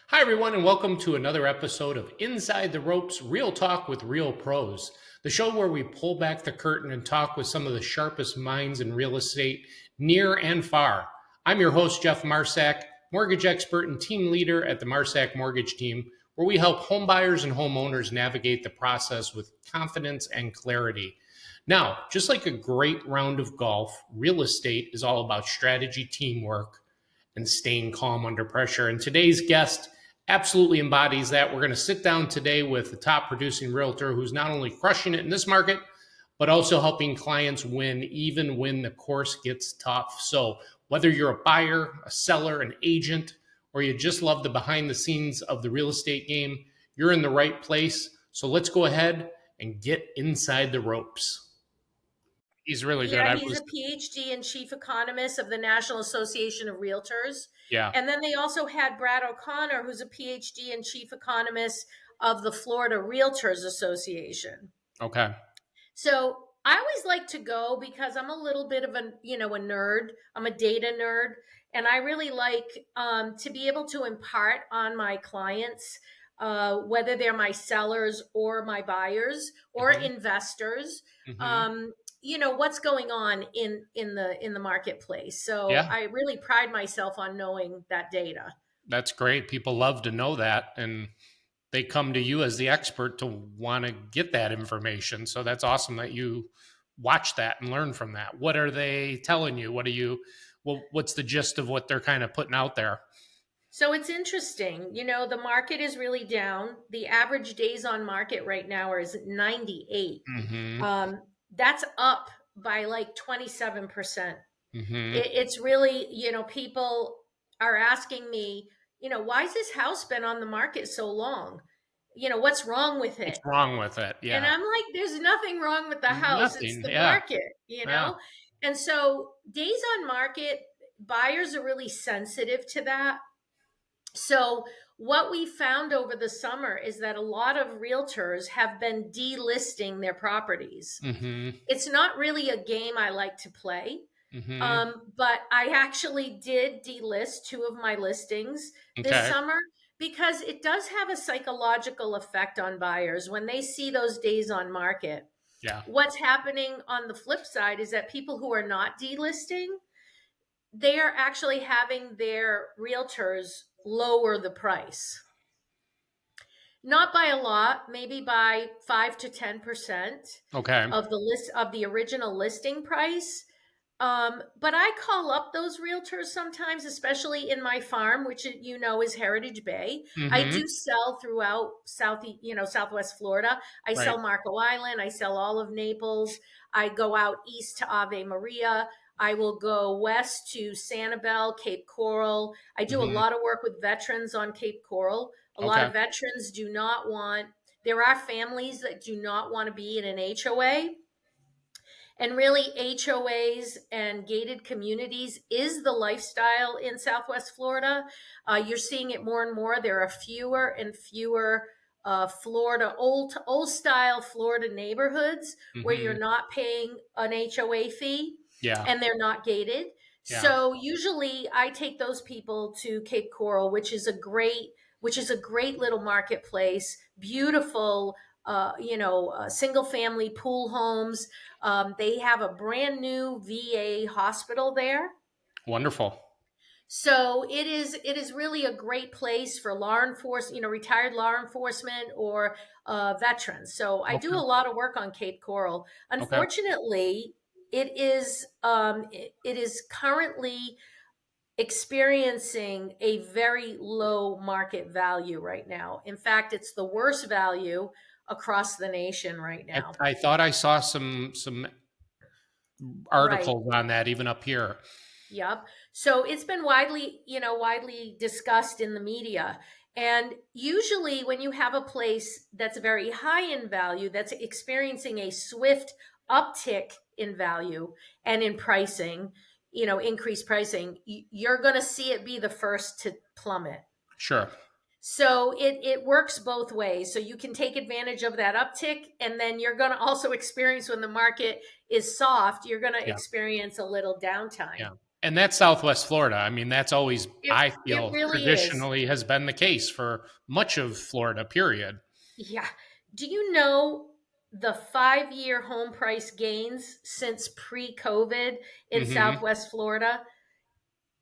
Hi, everyone, and welcome to another episode of Inside the Ropes Real Talk with Real Pros, the show where we pull back the curtain and talk with some of the sharpest minds in real estate, near and far. I'm your host, Jeff Marsack, mortgage expert and team leader at the Marsack Mortgage Team, where we help homebuyers and homeowners navigate the process with confidence and clarity. Now, just like a great round of golf, real estate is all about strategy, teamwork, and staying calm under pressure. And today's guest absolutely embodies that. We're going to sit down today with the top producing realtor who's not only crushing it in this market, but also helping clients win even when the course gets tough. So whether you're a buyer, a seller, an agent, or you just love the behind the scenes of the real estate game, you're in the right place. So let's go ahead and get inside the ropes. He's really good. Yeah, he's a PhD and chief economist of the National Association of Realtors. Yeah. And then they also had Brad O'Connor, who's a PhD and chief economist of the Florida Realtors Association. Okay. So I always like to go because I'm a little bit of a nerd. I'm a data nerd, and I really like to be able to impart on my clients, whether they're my sellers or my buyers or Mm-hmm. investors, Mm-hmm. um, what's going on in the marketplace. So Yeah. I really pride myself on knowing that data. That's great. People love to know that. And they come to you as the expert to want to get that information. So that's awesome that you watch that and learn from that. What are they telling you? What's the gist of what they're kind of putting out there? So it's interesting. The market is really down. The average days on market right now is 98. Mm-hmm. That's up by like 27%. Mm-hmm. It's really, people are asking me, why has this house been on the market so long? What's wrong with What's it? wrong with it? And Yeah. I'm like, there's nothing wrong with the house. It's Nothing. the Yeah. market. Yeah. And so days on market, buyers are really sensitive to that. So, what we found over the summer is that a lot of realtors have been delisting their properties. Mm-hmm. It's not really a game I like to play, Mm-hmm. but I actually did delist two of my listings this Okay. summer because it does have a psychological effect on buyers when they see those days on market. Yeah. What's happening on the flip side is that people who are not delisting, they are actually having their realtors lower the price. Not by a lot, maybe by 5 to 10% Okay. of the original listing price. But I call up those realtors sometimes, especially in my farm, which is Heritage Bay. I Mm-hmm. do sell throughout Southwest Florida. I Right. sell Marco Island. I sell all of Naples. I go out east to Ave Maria. I will go west to Sanibel, Cape Coral. I do a Mm-hmm. lot of work with veterans on Cape Coral. A lot Okay. of veterans there are families that do not want to be in an HOA. And really, HOAs and gated communities is the lifestyle in Southwest Florida. You're seeing it more and more. There are fewer and fewer Florida, old style Florida neighborhoods where you're Mm-hmm. not paying an HOA fee Yeah. and they're not gated. Yeah. So usually I take those people to Cape Coral, which is a great little marketplace, beautiful, single family pool homes. They have a brand new VA hospital there. Wonderful. So it is really a great place for law enforcement, retired law enforcement or veterans. So I do Okay. a lot of work on Cape Coral. Okay. Unfortunately, it is currently experiencing a very low market value right now. In fact, it's the worst value across the nation right now. I thought I saw some Right. articles on that even up here. Yep. So it's been widely discussed in the media. And usually when you have a place that's very high in value, that's experiencing a swift uptick in value and in pricing, increased pricing, you're going to see it be the first to plummet. Sure. So it works both ways. So you can take advantage of that uptick, and then you're going to also experience when the market is soft, you're going to Yeah. experience a little Yeah. downtime. And that's Southwest Florida. I mean, that's always, I It feel, really is. traditionally has been the case for much of Florida, period. Yeah. Do you know the 5-year home price gains since pre-COVID in Hmm. Southwest Florida?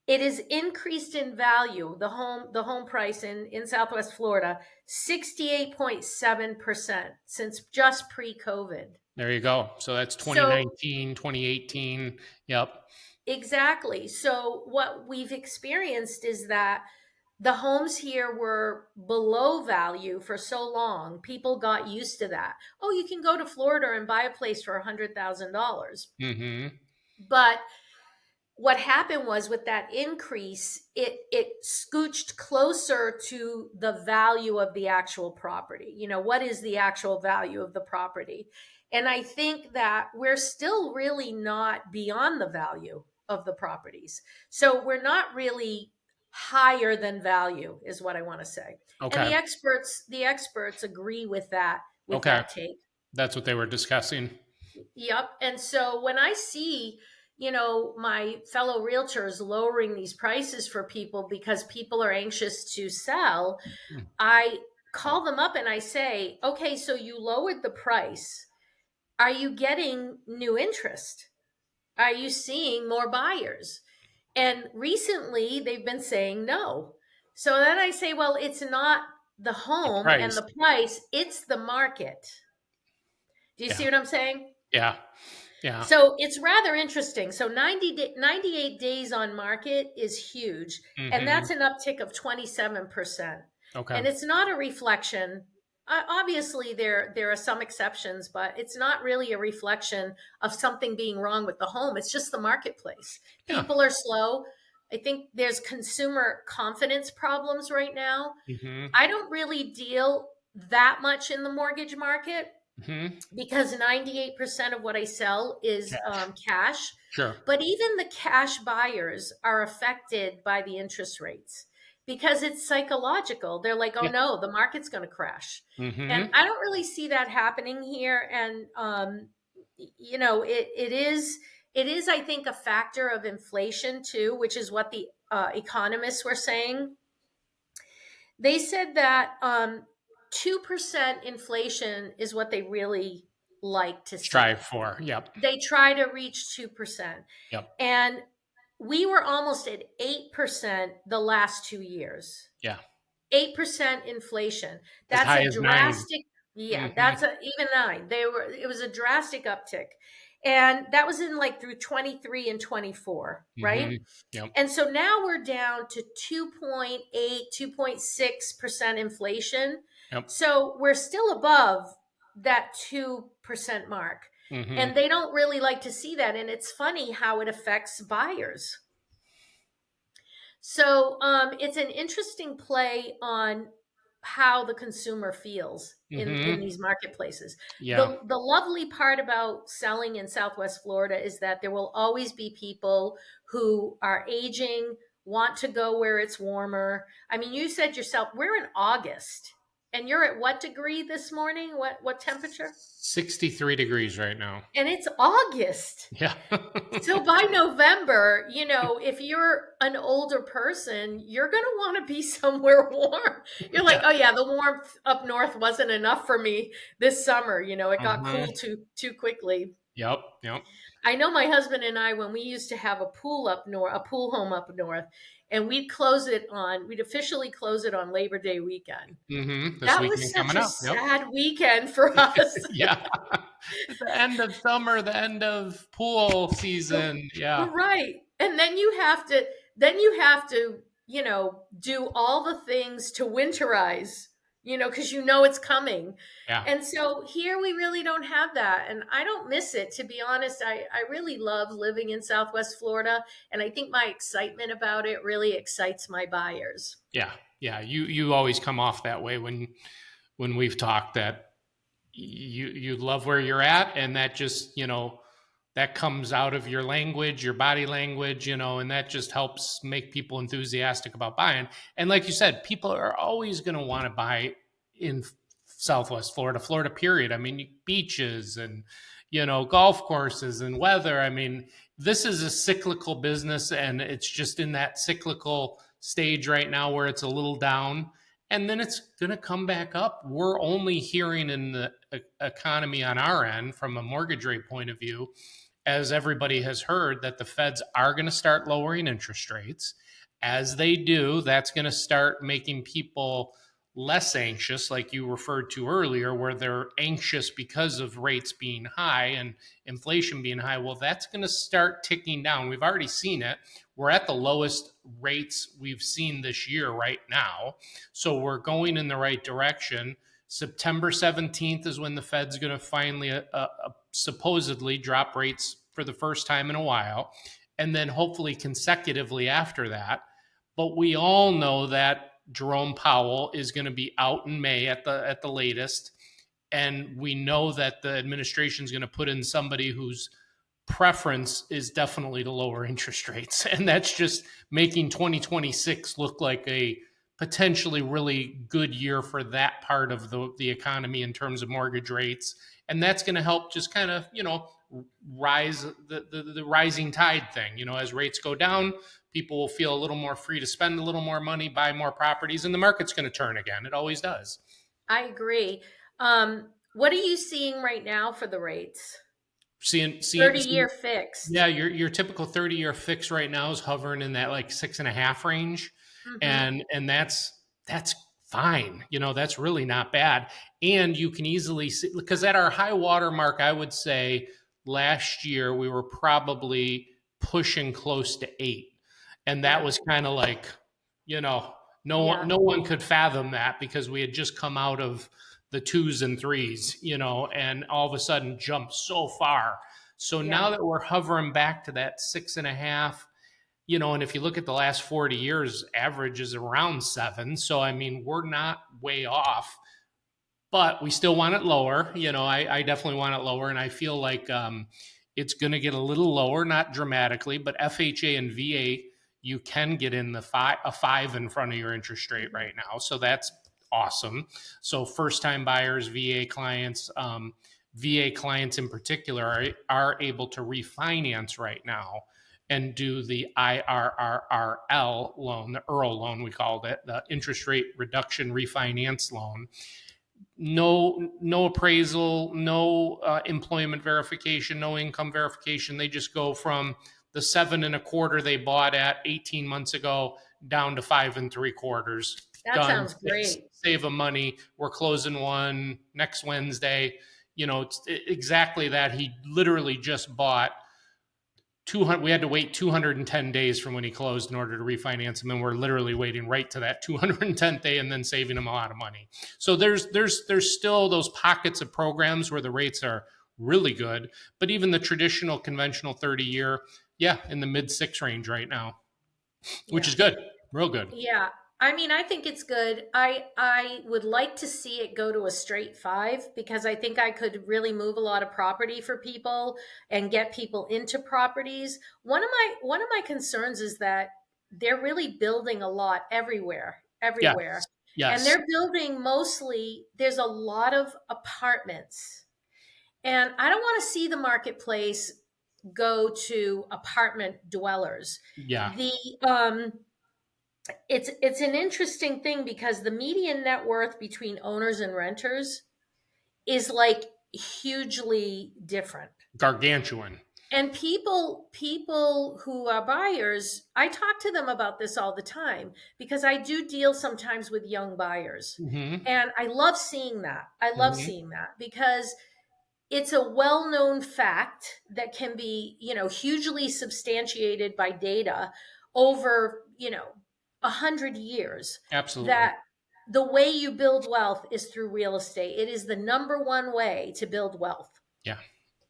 It is increased in value, the home price in Southwest Florida, 68.7% since just pre-COVID. There you go. So that's So 2019, 2018. Yep. exactly. So what we've experienced is that the homes here were below value for so long. People got used to that. Oh, you can go to Florida and buy a place for $100,000. Hmm. But what happened was with that increase, it scooched closer to the value of the actual property. What is the actual value of the property? And I think that we're still really not beyond the value of the properties. So we're not really higher than value is what I want to say. And Okay. the experts agree with Okay. that take. That's what they were discussing. Yep. And so when I see, my fellow realtors lowering these prices for people because people are anxious to sell, I call them up and I say, okay, so you lowered the price. Are you getting new interest? Are you seeing more buyers? And recently they've been saying no. So then I say, well, it's not the The home and price. the price, it's the market. Do you see Yeah. what I'm saying? Yeah. Yeah. So it's rather interesting. So 98 days on market is huge. And Hmm. that's an uptick of 27%. Okay. And it's not a reflection. Obviously, there are some exceptions, but it's not really a reflection of something being wrong with the home. It's just the marketplace. Yeah. People are slow. I think there's consumer confidence problems right now. Hmm. I don't really deal that much in the mortgage market Hmm. because 98% of what I sell is Cash. cash. Sure. But even the cash buyers are affected by the interest rates because it's psychological. They're like, oh Yeah. no, the market's going to crash. And Hmm. I don't really see that happening here. And, it is, I think, a factor of inflation too, which is what the economists were saying. They said that 2% inflation is what they really like to Strive see. for. Yep. They try to reach 2%. Yep. And we were almost at 8% the last 2 years. Yeah. 8% inflation. As That's high a as 9. drastic, yeah, Hmm. that's even nine. It was a drastic uptick. And that was in like through 23 and 24, Hmm. right? Yep. And so now we're down to 2.8, 2.6% inflation. Yep. So we're still above that 2% mark. Hmm. And they don't really like to see that. And it's funny how it affects buyers. So it's an interesting play on how the consumer feels in Hmm. these marketplaces. Yeah. The lovely part about selling in Southwest Florida is that there will always be people who are aging, want to go where it's warmer. I mean, you said yourself, we're in August, and you're at what degree this morning? What temperature? 63 degrees right now. And it's August. Yeah. So by November, if you're an older person, you're going to want to be somewhere warm. You're like, Yeah. oh yeah, the warmth up north wasn't enough for me this summer. It got Uh-huh. cool too quickly. Yep. Yep. I know my husband and I, when we used to have a pool up north, a pool home up north, and we'd officially close it on Labor Day weekend. This That was weekend such coming a up. Yep. sad weekend for us. Yeah. The end of summer, the end of pool season. Yeah. Right. And then you have to, do all the things to winterize, because it's coming. Yeah. And so here we really don't have that. And I don't miss it, to be honest. I really love living in Southwest Florida. And I think my excitement about it really excites my buyers. Yeah. Yeah. You always come off that way when we've talked, that you love where you're at, and that just, that comes out of your language, your body language, and that just helps make people enthusiastic about buying. And like you said, people are always going to want to buy in Southwest Florida, Florida, period. I mean, beaches and, golf courses and weather. I mean, this is a cyclical business, and it's just in that cyclical stage right now where it's a little down, and then it's going to come back up. We're only hearing in the economy on our end from a mortgage rate point of view, as everybody has heard, that the feds are going to start lowering interest rates. As they do, that's going to start making people less anxious, like you referred to earlier, where they're anxious because of rates being high and inflation being high. Well, that's going to start ticking down. We've already seen it. We're at the lowest rates we've seen this year right now. So we're going in the right direction. September 17th is when the Fed's going to finally supposedly drop rates for the first time in a while, and then hopefully consecutively after that. But we all know that Jerome Powell is going to be out in May at the latest, and we know that the administration is going to put in somebody whose preference is definitely to lower interest rates, and that's just making 2026 look like a potentially really good year for that part of the economy in terms of mortgage rates. And that's going to help just kind of, rise the rising tide thing. As rates go down, people will feel a little more free to spend a little more money, buy more properties, and the market's going to turn again. It always does. I agree. What are you seeing right now for the rates? Seeing, 30-year fixed. yeah, your typical 30-year fix right now is hovering in that like 6.5 range, Mm-hmm. and that's fine. That's really not bad. And you can easily see, because at our high water mark, I would say last year we were probably pushing close to 8, and that Yeah. was kind of like, you know, Yeah. no one could fathom that because we had just come out of the twos and threes, and all of a sudden jumped so far. So Yeah. now that we're hovering back to that 6.5, and if you look at the last 40 years, average is around 7. So, I mean, we're not way off, but we still want it lower. I definitely want it lower. And I feel like it's going to get a little lower, not dramatically, but FHA and VA, you can get in a 5 in front of your interest rate Mhm. right now. So that's awesome. So first time buyers, VA clients in particular are able to refinance right now and do the IRRRL loan, the EARL loan, we called it, the interest rate reduction refinance loan. No appraisal, no employment verification, no income verification. They just go from the 7.25 they bought at 18 months ago down to 5.75. That Done. sounds great. Save them money. We're closing one next Wednesday. It's exactly that. He literally just bought 200. We had to wait 210 days from when he closed in order to refinance him, and we're literally waiting right to that 210th day and then saving him a lot of money. So there's still those pockets of programs where the rates are really good, but even the traditional conventional 30-year, yeah, in the mid 6 range right now, which Yeah. is good, real good. Yeah. I mean, I think it's good. I would like to see it go to a straight 5 because I think I could really move a lot of property for people and get people into properties. One of my concerns is that they're really building a lot everywhere, Yes, everywhere. And yes, they're building mostly there's a lot of apartments. And I don't want to see the marketplace go to apartment dwellers. yeah, The it's an interesting thing because the median net worth between owners and renters is like hugely different. gargantuan. And people who are buyers, I talk to them about this all the time because I do deal sometimes with young buyers. Hmm. And I love seeing that. I love Hmm. seeing that because it's a well-known fact that can be, hugely substantiated by data over, 100 years Absolutely. that the way you build wealth is through real estate. It is the number one way to build wealth. Yeah,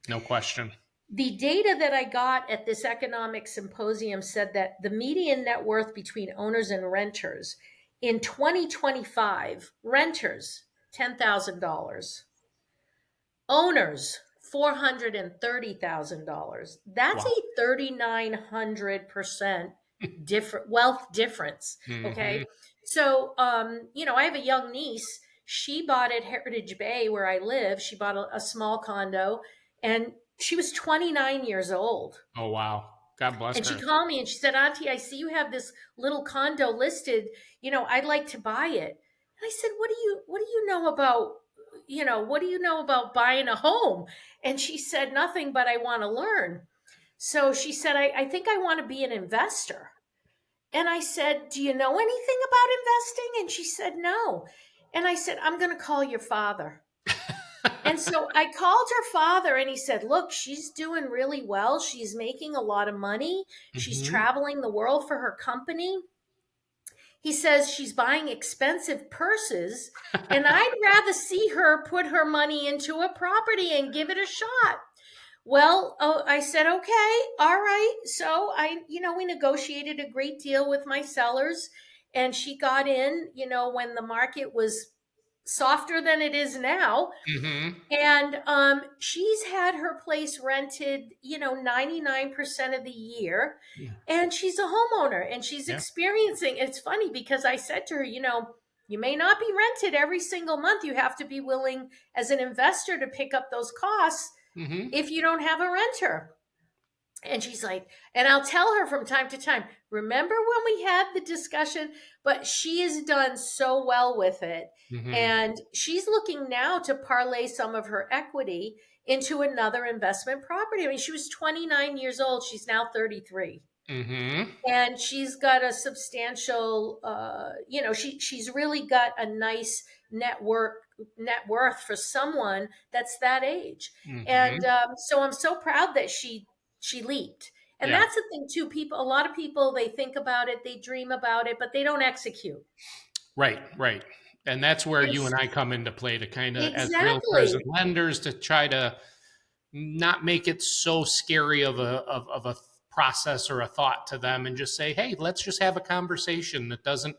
no question. The data that I got at this economic symposium said that the median net worth between owners and renters in 2025, renters, $10,000. Owners, $430,000. That's Wow. a 3,900% different wealth difference. Hmm. Okay. So, I have a young niece. She bought at Heritage Bay where I live. She bought a small condo and She was 29 years old. Oh, wow. God bless And she her. called me and she said, Auntie, I see you have this little condo listed. I'd like to buy it. And I said, what do you know about, what do you know about buying a home? And she said, nothing, but I want to learn. So she said, I think I want to be an investor. And I said, do you know anything about investing? And she said, no. And I said, I'm going to call your father. And so I called her father and he said, look, she's doing really well. She's making a lot of money. She's Hmm. traveling the world for her company. He says she's buying expensive purses, and I'd rather see her put her money into a property and give it a shot. Well, I said, okay, all right. So we negotiated a great deal with my sellers, and she got in, when the market was softer than it is now. Hmm. And she's had her place rented, 99% of the year. Yeah. And she's a homeowner and she's Yeah. experiencing. It's funny because I said to her, you may not be rented every single month. You have to be willing as an investor to pick up those costs Hmm. if you don't have a renter. And she's like, and I'll tell her from time to time, remember when we had the discussion? But she has done so well with it. Hmm. And she's looking now to parlay some of her equity into another investment property. I mean, she was 29 years old. She's now 33. Hmm. And she's got a substantial, she's really got a nice net worth for someone that's that age. And Hmm. so I'm so proud that she leaped. And Yeah. that's the thing too. A lot of people, they think about it, they dream about it, but they don't execute. Right. Right. And that's where And you and I come into play to kind of, as realtors and exactly. lenders, to try to not make it so scary of a process or a thought to them, and just say, hey, let's just have a conversation that doesn't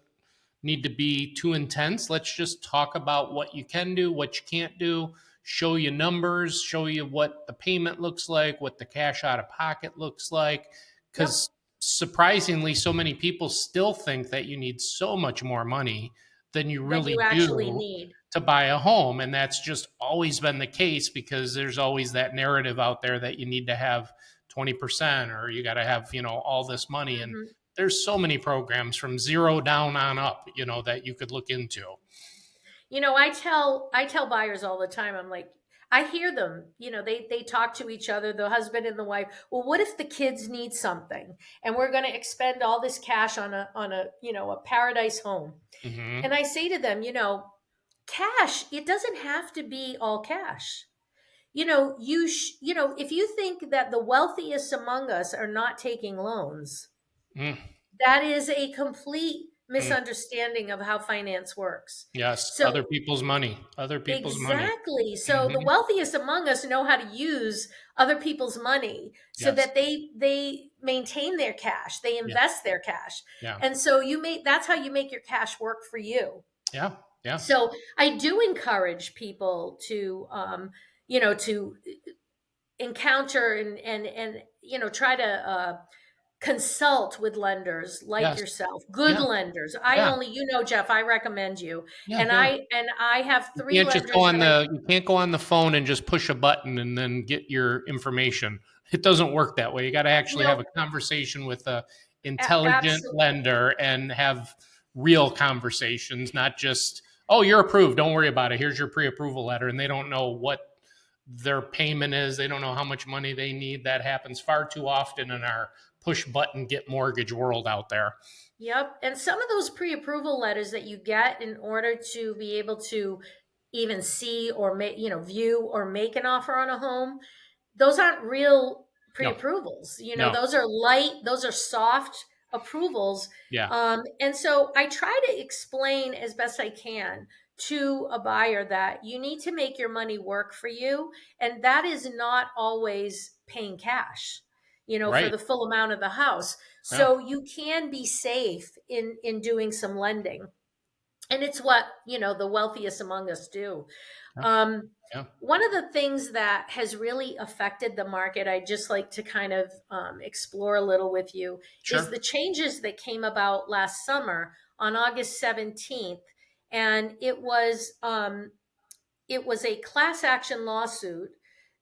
need to be too intense. Let's just talk about what you can do, what you can't do, show you numbers, show you what the payment looks like, what the cash out of pocket looks like. Yep. Because surprisingly, so many people still think that you need so much more money than you Than you really actually do need. to buy a home. And that's just always been the case, because there's always that narrative out there that you need to have 20%, or you got to have, all this money. And Mhm. there's so many programs from zero down on up, that you could look into. I tell buyers all the time. I'm like, I hear them. They talk to each other, the husband and the wife. Well, what if the kids need something, and we're going to expend all this cash on a a paradise home? Hmm. And I say to them, cash. It doesn't have to be all cash. If you think that the wealthiest among us are not taking loans, Mm, that is a complete mm. misunderstanding of how finance works. Yes, So other people's money, other people's money. exactly. So the Hmm. wealthiest among us know how to use other people's money so Yes. that they maintain their cash, they Yeah. invest their cash. Yeah. And so that's how you make your cash work for you. Yeah. Yeah. So I do encourage people to encounter and try to consult with lenders like Yes. yourself, good Yeah. lenders. Yeah. Jeff, I recommend you. Yeah. And Yeah. I have You three can't just lenders that I you can't go on the phone and just push a button and then get your information. It doesn't work that way. You got to actually have no a conversation with a intelligent absolutely. lender and have real conversations, not just, oh, you're approved, don't worry about it, here's your pre-approval letter, and they don't know what their payment is, they don't know how much money they need. That happens far too often in our push button get mortgage world out there. Yep. And some of those pre-approval letters that you get in order to be able to even see or make, view or make an offer on a home, those aren't real No. pre-approvals. No. Those are light, those are soft approvals. Yeah. And so I try to explain as best I can to a buyer that you need to make your money work for you. And that is not always paying cash, for Right. the full amount of the house. Yeah. So you can be safe in doing some lending. And it's what, the wealthiest among us do. Yeah. Um, Yeah. One of the things that has really affected the market, I'd just like to kind of explore a little with you, is Sure. the changes that came about last summer on August 17th. And it was a class action lawsuit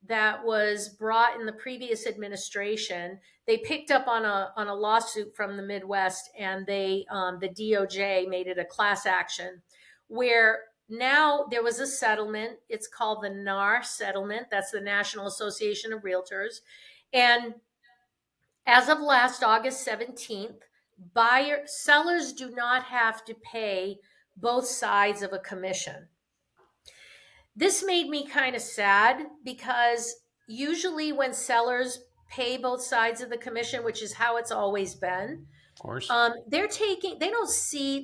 that was brought in the previous administration. They picked up on a lawsuit from the Midwest, and the DOJ made it a class action, where now there was a settlement. It's called the NAR settlement. That's the National Association of Realtors. And as of last August 17th, sellers do not have to pay both sides of a commission. This made me kind of sad because usually when sellers pay both sides of the commission, which is how it's always been, Of course. they don't see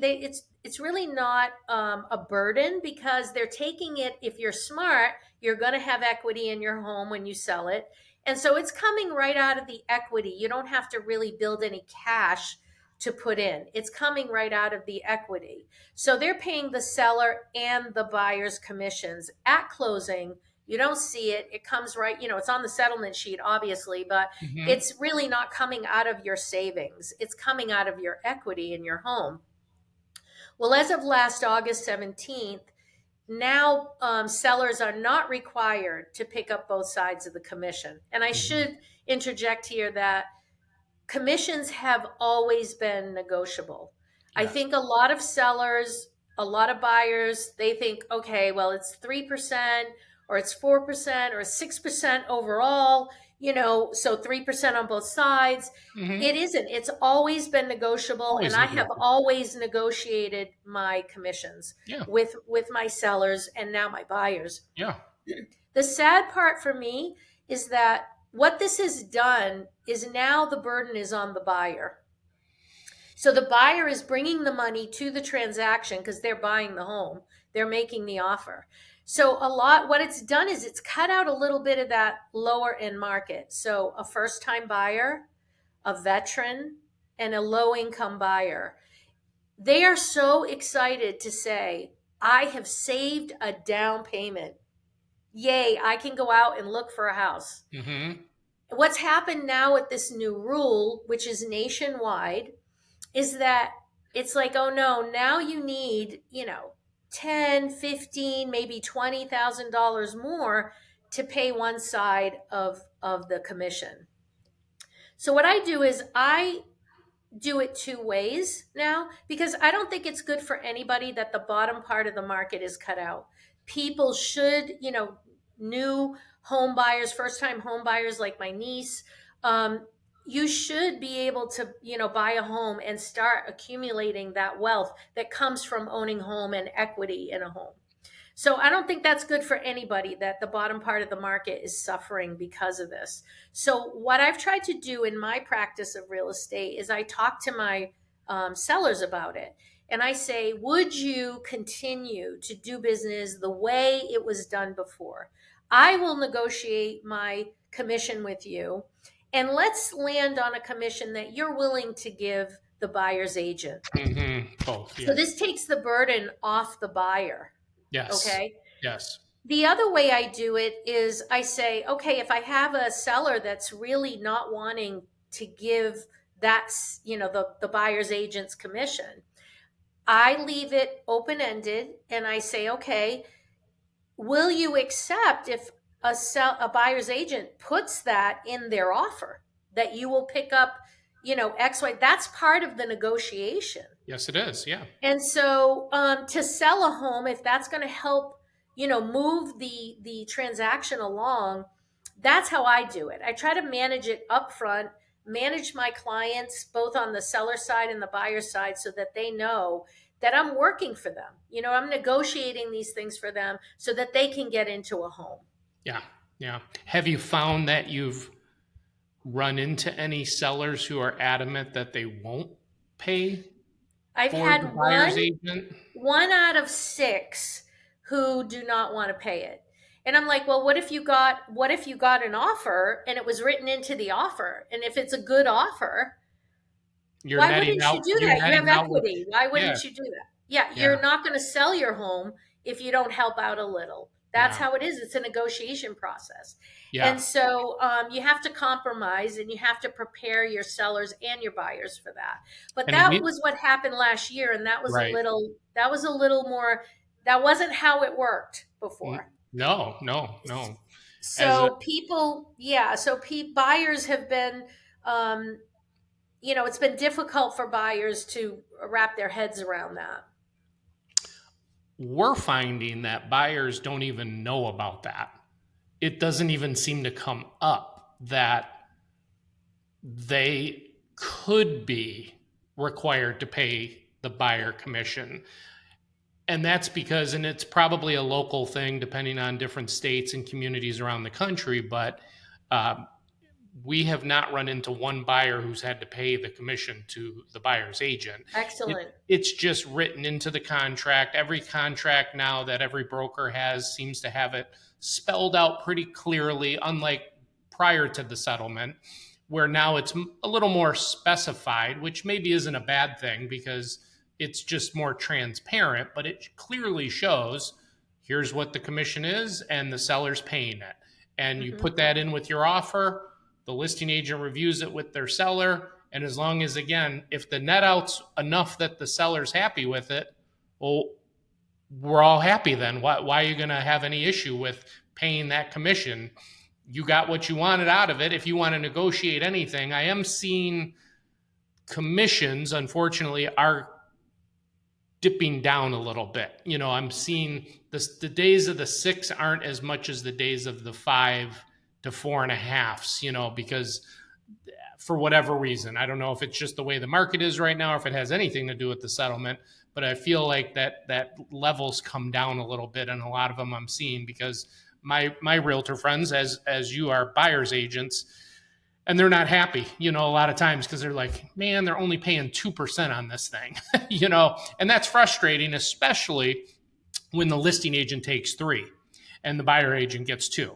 it's really not a burden, because they're taking it. If you're smart, you're going to have equity in your home when you sell it, and so it's coming right out of the equity. You don't have to really build any cash to put in. It's coming right out of the equity. So they're paying the seller and the buyer's commissions at closing. You don't see it. It comes right, it's on the settlement sheet, obviously, but Hmm. it's really not coming out of your savings. It's coming out of your equity in your home. Well, as of last August 17th, now sellers are not required to pick up both sides of the commission. And I Hmm. should interject here that commissions have always been negotiable. I Yes. think a lot of sellers, a lot of buyers, they think, okay, well, it's 3% or it's 4% or 6% overall, so 3% on both sides. Hmm. It isn't. It's always been negotiable, and Always I have negotiable. always negotiated my commissions Yeah. with my sellers and now my buyers. Yeah. The sad part for me is that what this has done is now the burden is on the buyer. So the buyer is bringing the money to the transaction because they're buying the home, they're making the offer. So what it's done is it's cut out a little bit of that lower end market. So a first time buyer, a veteran, and a low income buyer, they are so excited to say, I have saved a down payment. Yay, I can go out and look for a house. Hmm. What's happened now with this new rule, which is nationwide, is that it's like, oh no, now you need, 10, 15, maybe $20,000 more to pay one side of the commission. So what I do is I do it two ways now, because I don't think it's good for anybody that the bottom part of the market is cut out. People should, new home buyers, first time home buyers like my niece, you should be able to, buy a home and start accumulating that wealth that comes from owning home and equity in a home. So I don't think that's good for anybody that the bottom part of the market is suffering because of this. So what I've tried to do in my practice of real estate is I talk to my sellers about it. And I say, would you continue to do business the way it was done before? I will negotiate my commission with you, and let's land on a commission that you're willing to give the buyer's agent. Hmm. Both. So Yes. this takes the burden off the buyer. Yes. Okay. Yes. The other way I do it is I say, okay, if I have a seller that's really not wanting to give the buyer's agent's commission, I leave it open ended and I say, okay, will you accept if a buyer's agent puts that in their offer, that you will pick up, X, Y? That's part of the negotiation. Yes, it is. Yeah. And so, to sell a home, if that's going to help, move the transaction along, that's how I do it. I try to manage it upfront, manage my clients both on the seller side and the buyer side, so that they know that I'm working for them. I'm negotiating these things for them so that they can get into a home. Yeah. Yeah. Have you found that you've run into any sellers who are adamant that they won't pay I've for the had buyer's agent? one out of six who do not want to pay it. And I'm like, well, what if you got an offer and it was written into the offer? And if it's a good offer, You're why netting wouldn't you out. do You're that? You have netting out with. equity. Why Yeah. wouldn't you do that? Yeah, Yeah. you're not going to sell your home if you don't help out a little. That's Yeah. how it is. It's a negotiation process. And Yeah. so you have to compromise, and you have to prepare your sellers and your buyers for that. But And that we. was what happened last year. And Right. that was a little more, that wasn't how it worked before. No. No. No. as a So people, yeah, so buyers have been, um, it's been difficult for buyers to wrap their heads around that. we're finding that buyers don't even know about that. It doesn't even seem to come up that they could be required to pay the buyer commission. And that's because, and it's probably a local thing depending on different states and communities around the country, but um, we have not run into one buyer who's had to pay the commission to the buyer's agent. Excellent. It's just written into the contract. Every contract now that every broker has seems to have it spelled out pretty clearly, unlike prior to the settlement, where now it's a little more specified, which maybe isn't a bad thing because it's just more transparent, but it clearly shows here's what the commission is and the seller's paying it. And you Hmm. put that in with your offer, the listing agent reviews it with their seller. And as long as, again, if the net out's enough that the seller's happy with it, well, we're all happy then. Why are you going to have any issue with paying that commission? You got what you wanted out of it. If you want to negotiate anything, I am seeing commissions, unfortunately, are dipping down a little bit. I'm seeing the days of the six aren't as much as the days of the 5 to 4.5s, because for whatever reason, I don't know if it's just the way the market is right now or if it has anything to do with the settlement, but I feel like that levels come down a little bit, and a lot of them I'm seeing because my realtor friends, as you are buyers agents, and they're not happy, a lot of times because they're like, man, they're only paying 2% on this thing, and that's frustrating, especially when the listing agent takes 3 and the buyer agent gets 2.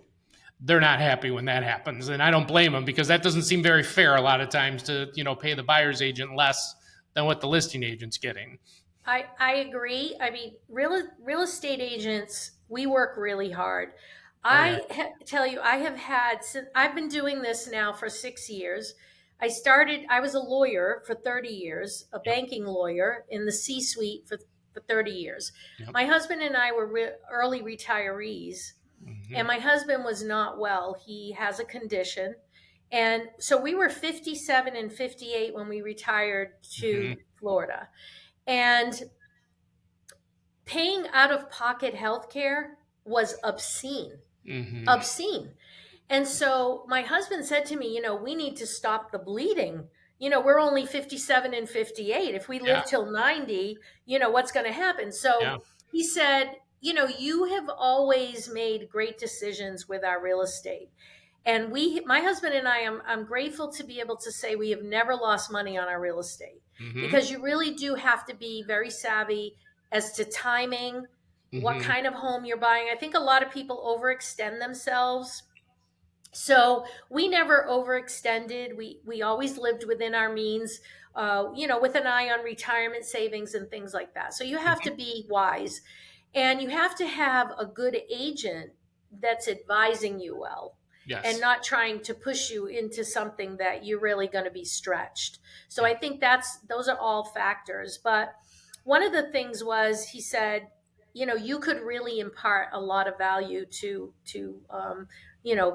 They're not happy when that happens. And I don't blame them because that doesn't seem very fair a lot of times to, pay the buyer's agent less than what the listing agent's getting. I agree. I mean, real estate agents, we work really hard. Oh, yeah. Tell you, I have had since I've been doing this now for 6 years. I was a lawyer for 30 years, a Yep. banking lawyer in the C-suite for 30 years. Yep. My husband and I were early retirees, Mm-hmm. and my husband was not well. He has a condition. And so we were 57 and 58 when we retired Mm-hmm. to Florida. And paying out of pocket health care was obscene, Mm-hmm. obscene. And so my husband said to me, we need to stop the bleeding. We're only 57 and 58. If we Yeah. live till 90, what's going to happen? Yeah. So he said, you have always made great decisions with our real estate. And my husband and I'm grateful to be able to say we have never lost money on our real estate, Mm-hmm. because you really do have to be very savvy as to timing, what Mm-hmm. kind of home you're buying. I think a lot of people overextend themselves. So we never overextended. We always lived within our means, with an eye on retirement savings and things like that. So you have Mm-hmm. to be wise, and you have to have a good agent that's advising you well and Yes. not trying to push you into something that you're really going to be stretched. So I think those are all factors. But one of the things was, he said, you could really impart a lot of value to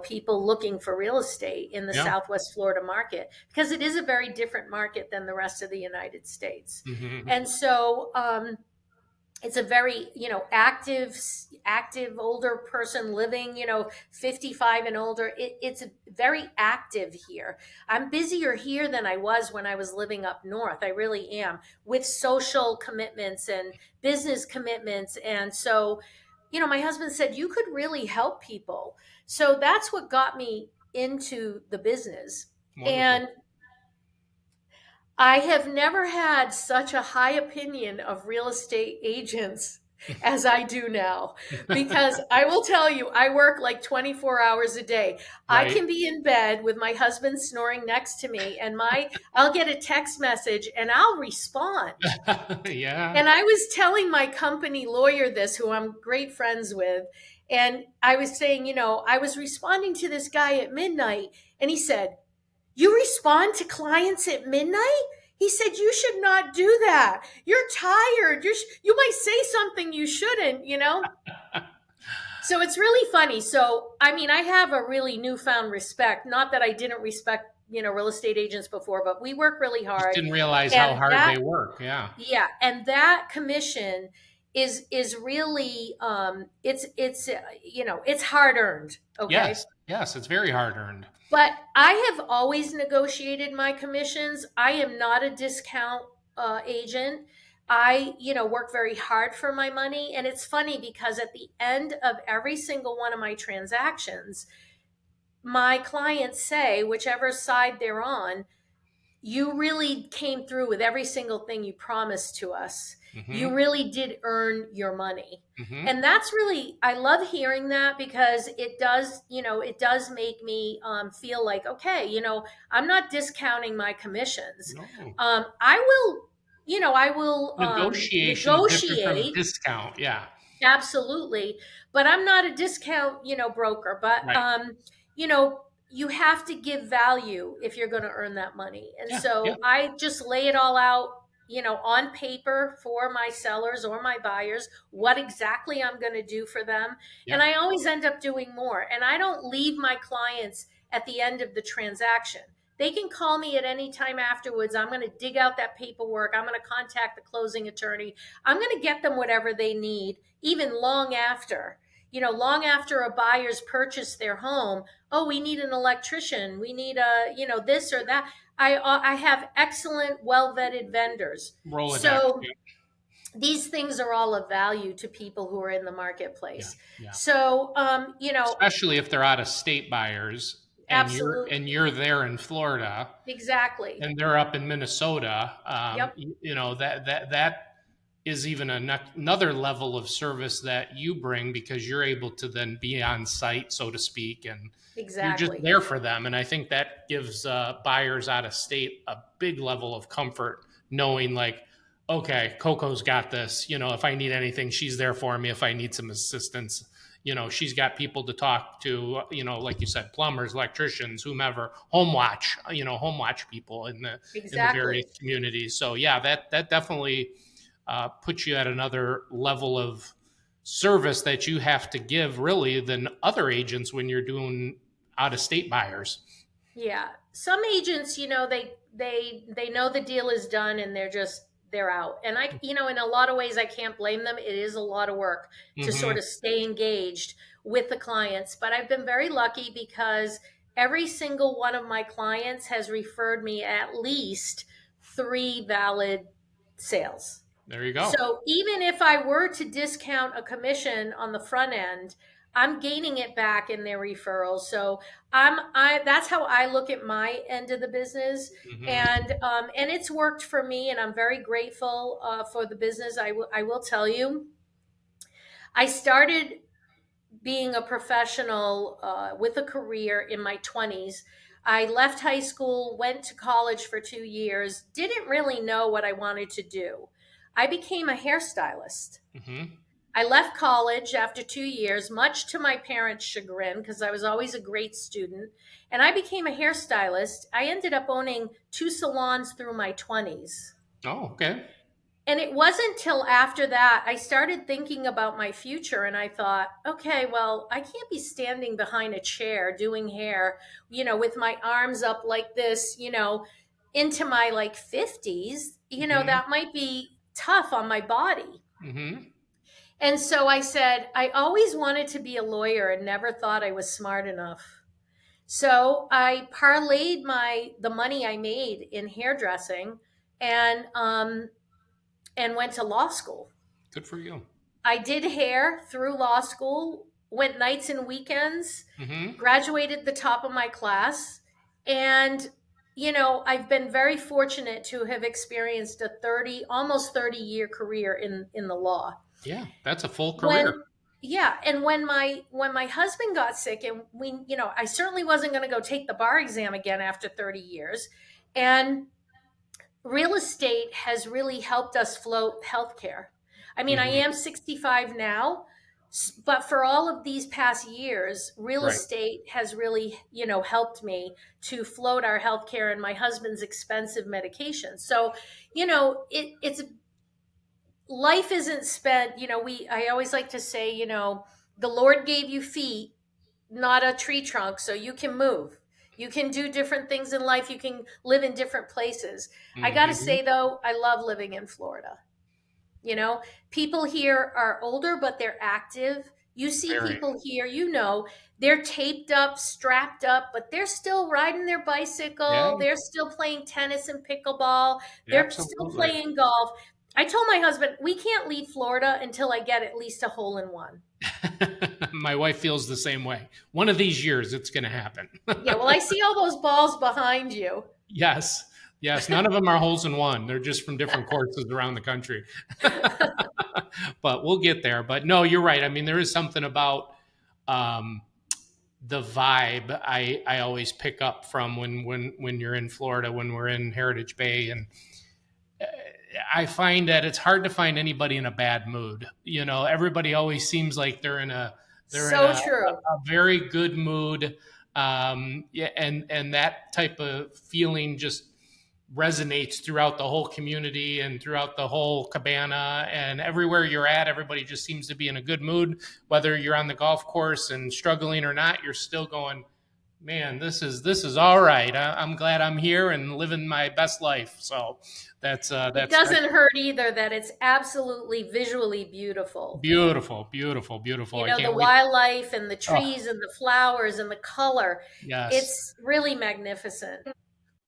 people looking for real estate in the Yeah. Southwest Florida market, because it is a very different market than the rest of the United States. Mm-hmm. And so it's a very, active older person living, 55 and older. It's very active here. I'm busier here than I was when I was living up north. I really am, with social commitments and business commitments. And so, my husband said, you could really help people. So that's what got me into the business. Wonderful. And I have never had such a high opinion of real estate agents as I do now, because I will tell you, I work like 24 hours a day. I Right. can be in bed with my husband snoring next to me, and I'll get a text message and I'll respond. Yeah. And I was telling my company lawyer this, who I'm great friends with, and I was saying, I was responding to this guy at midnight, and he said, you respond to clients at midnight? He said, you should not do that. You're tired. You might say something you shouldn't. So it's really funny. So, I mean, I have a really newfound respect. Not that I didn't respect, real estate agents before, but we work really Just hard. didn't realize how And hard that, they work. Yeah. yeah, and that commission is really, it's hard earned. Okay. Yes. Yes. It's very hard earned. But I have always negotiated my commissions. I am not a discount agent. I, work very hard for my money. And it's funny because at the end of every single one of my transactions, my clients say, whichever side they're on, you really came through with every single thing you promised to us. You Hmm. really did earn your money. Hmm. And that's really, I love hearing that because it does make me feel like, okay, I'm not discounting my commissions. No. I will Negotiation is different from negotiate. discount. Yeah. Absolutely. But I'm not a discount, broker. But Right. you have to give value if you're going to earn that money. And Yeah. Yeah. so I just lay it all out, on paper for my sellers or my buyers, what exactly I'm going to do for them. And Yeah. I always end up doing more. And I don't leave my clients at the end of the transaction. They can call me at any time afterwards. I'm going to dig out that paperwork. I'm going to contact the closing attorney. I'm going to get them whatever they need, even long after. Long after a buyer's purchased their home. Oh, we need an electrician. We need this or that. I have excellent, well vetted vendors. Rolodex. So Yeah. these things are all of value to people who are in the Yeah. marketplace. Yeah. So Especially if they're out of state buyers and absolutely, you're there in Florida exactly. and they're up in Minnesota. Yep, That is even another level of service that you bring because you're able to then be on site, so to speak, and you're just exactly. there for them. And I think that gives buyers out of state a big level of comfort, knowing like, okay, Coco's got this. If I need anything, she's there for me. If I need some assistance, she's got people to talk to. Like you said, plumbers, electricians, whomever, home watch people in the various Exactly. communities. So yeah, that definitely puts you at another level of service that you have to give really than other agents when you're doing out of state buyers. Yeah. Some agents, they know the deal is done and they're out. And in a lot of ways I can't blame them. It is a lot of work to sort Hmm. of stay engaged with the clients, but I've been very lucky because every single one of my clients has referred me at least 3 valid sales. There you go. So even if I were to discount a commission on the front end, I'm gaining it back in their referrals. So I that's how I look at my end of the business, Hmm. and it's worked for me, and I'm very grateful for the business. I will tell you, I started being a professional with a career in my 20s. I left high school, went to college for 2 years, didn't really know what I wanted to do. I became a hairstylist. Hmm. I left college after 2 years, much to my parents' chagrin, because I was always a great student. And I became a hairstylist. I ended up owning 2 salons through my 20s. Oh, okay. And it wasn't till after that I started thinking about my future, and I thought, okay, well, I can't be standing behind a chair doing hair, with my arms up like this, into my like 50s. Hmm. That might be tough on my body. Hmm. And so I said, I always wanted to be a lawyer and never thought I was smart enough. So I parlayed the money I made in hairdressing and went to law school. Good for you. I did hair through law school, went nights and weekends, Hmm. graduated the top of my class, and I've been very fortunate to have experienced a 30 almost 30-year career in the law. Yeah, that's a full career. When Yeah, and when my husband got sick, and I certainly wasn't going to go take the bar exam again after 30 years, and real estate has really helped us float healthcare. I mean, I Hmm. am 65 now, but for all of these past years, real Right. estate has really, helped me to float our healthcare and my husband's expensive medication. So, it's life isn't spent. I always like to say, The Lord gave you feet, not a tree trunk, so you can move. You can do different things in life. You can live in different places. I got to Hmm. say, though, I love living in Florida. You know, people here are older, but they're active. You see Very. people here, they're taped up, strapped up, but they're still riding their Yeah, bicycle. They're still playing tennis and pickleball. They're still absolutely. playing golf. I told my husband, we can't leave Florida until I get at least a hole in one. My wife feels the same way. One of these years, it's going to happen. Yeah, well, I see all those balls behind you. Yes. Yes. None of them are holes in one. They're just from different courses around the country. But we'll get there. But no, you're right. I mean, there is something about um, the vibe I always pick up from when you're in Florida, when we're in Heritage Bay, and I find that it's hard to find anybody in a bad mood. You know, everybody always seems like they're in So true. a very good mood. Yeah, and that type of feeling just resonates throughout the whole community and throughout the whole cabana, and everywhere you're at, everybody just seems to be in a good mood. Whether you're on the golf course and struggling or not, you're still going, man, this is all right. I'm glad I'm here and living my best life. So It that's doesn't hurt either that it's absolutely visually beautiful. beautiful, beautiful, beautiful. You I know, the can't wait. wildlife and the Oh, trees and the flowers and the color. yes. It's really magnificent.